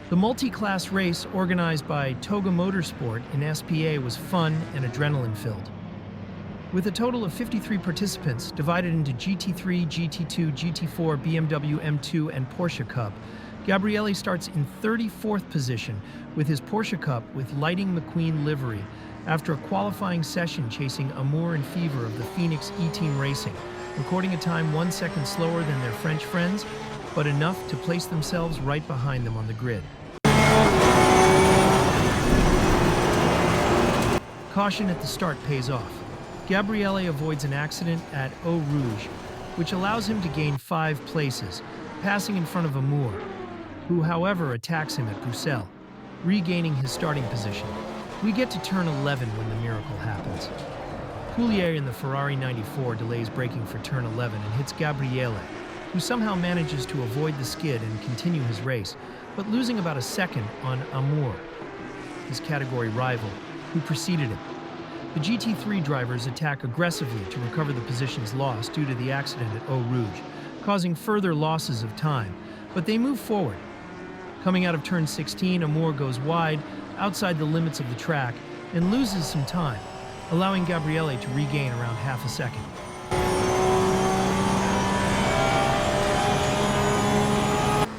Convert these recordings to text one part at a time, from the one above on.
The multi-class race organized by TOGA Motorsport in SPA was fun and adrenaline-filled. With a total of 53 participants divided into GT3, GT2, GT4, BMW M2, and Porsche Cup, Gabriele starts in 34th position with his Porsche Cup with lighting McQueen livery after a qualifying session chasing Amour and Fever of the Phoenix E-Team Racing, recording a time 1 second slower than their French friends, but enough to place themselves right behind them on the grid. Caution at the start pays off. Gabriele avoids an accident at Eau Rouge, which allows him to gain 5 places, passing in front of Amour, who however attacks him at Bruxelles, regaining his starting position. We get to turn 11 when the miracle happens. Poulier in the Ferrari 94 delays braking for turn 11 and hits Gabriele, who somehow manages to avoid the skid and continue his race, but losing about a second on Amour, his category rival, who preceded him. The GT3 drivers attack aggressively to recover the positions lost due to the accident at Eau Rouge, causing further losses of time, but they move forward. Coming out of turn 16, Amour goes wide, outside the limits of the track, and loses some time, allowing Gabriele to regain around half a second.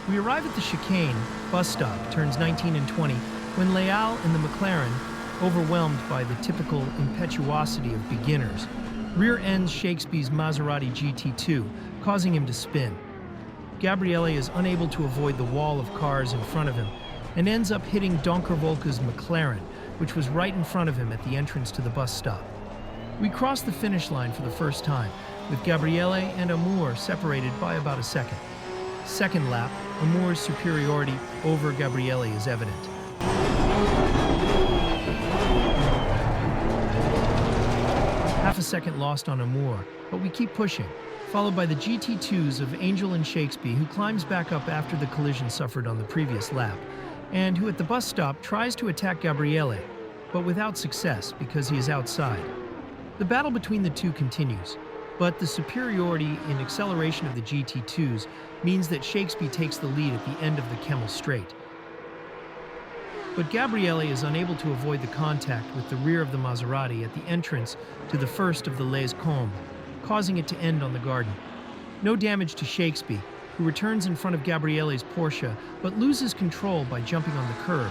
We arrive at the chicane, bus stop, turns 19 and 20, when Leal in the McLaren, overwhelmed by the typical impetuosity of beginners, rear-ends Shakespeare's Maserati GT2, causing him to spin. Gabriele is unable to avoid the wall of cars in front of him and ends up hitting Donkervolke's McLaren, which was right in front of him at the entrance to the bus stop. We cross the finish line for the first time, with Gabriele and Amour separated by about a second. Second lap, Amour's superiority over Gabriele is evident. Half a second lost on Amour, but we keep pushing, followed by the GT2s of Angel and Shakespeare, who climbs back up after the collision suffered on the previous lap, and who at the bus stop tries to attack Gabriele, but without success because he is outside. The battle between the two continues, but the superiority in acceleration of the GT2s means that Shakespeare takes the lead at the end of the Kemmel Straight. But Gabriele is unable to avoid the contact with the rear of the Maserati at the entrance to the first of the Les Combes, causing it to end on the garden. No damage to Shakespeare, who returns in front of Gabriele's Porsche, but loses control by jumping on the curb,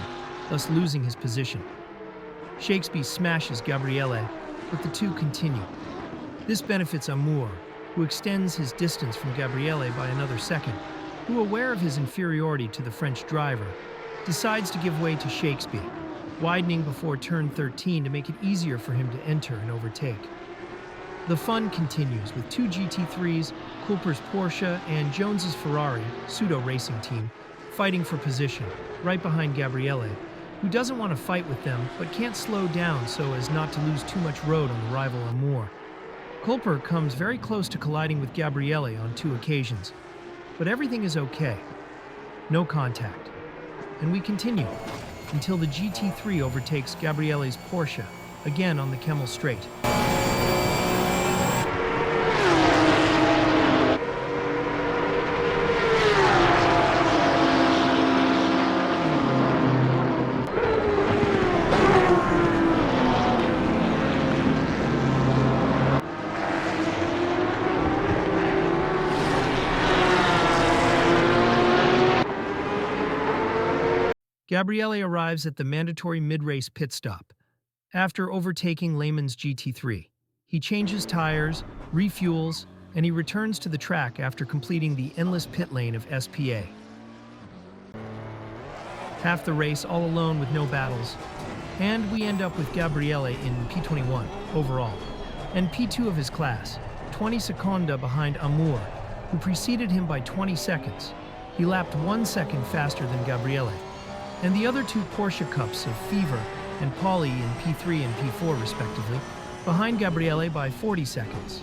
thus losing his position. Shakespeare smashes Gabriele, but the two continue. This benefits Amour, who extends his distance from Gabriele by another second, who, aware of his inferiority to the French driver, decides to give way to Shakespeare, widening before turn 13 to make it easier for him to enter and overtake. The fun continues with 2 GT3s, Culper's Porsche, and Jones's Ferrari, pseudo racing team, fighting for position, right behind Gabriele, who doesn't want to fight with them but can't slow down so as not to lose too much road on the rival Amour. Culper comes very close to colliding with Gabriele on 2 occasions, but everything is okay. No contact. And we continue until the GT3 overtakes Gabriele's Porsche, again on the Kemmel Straight. Gabriele arrives at the mandatory mid-race pit stop. After overtaking Lehmann's GT3, he changes tires, refuels, and he returns to the track after completing the endless pit lane of SPA. Half the race all alone with no battles, and we end up with Gabriele in P21 overall, and P2 of his class, 20 seconda behind Amour, who preceded him by 20 seconds. He lapped 1 second faster than Gabriele, and the other 2 Porsche Cups of Fever and Pauli in P3 and P4 respectively, behind Gabriele by 40 seconds.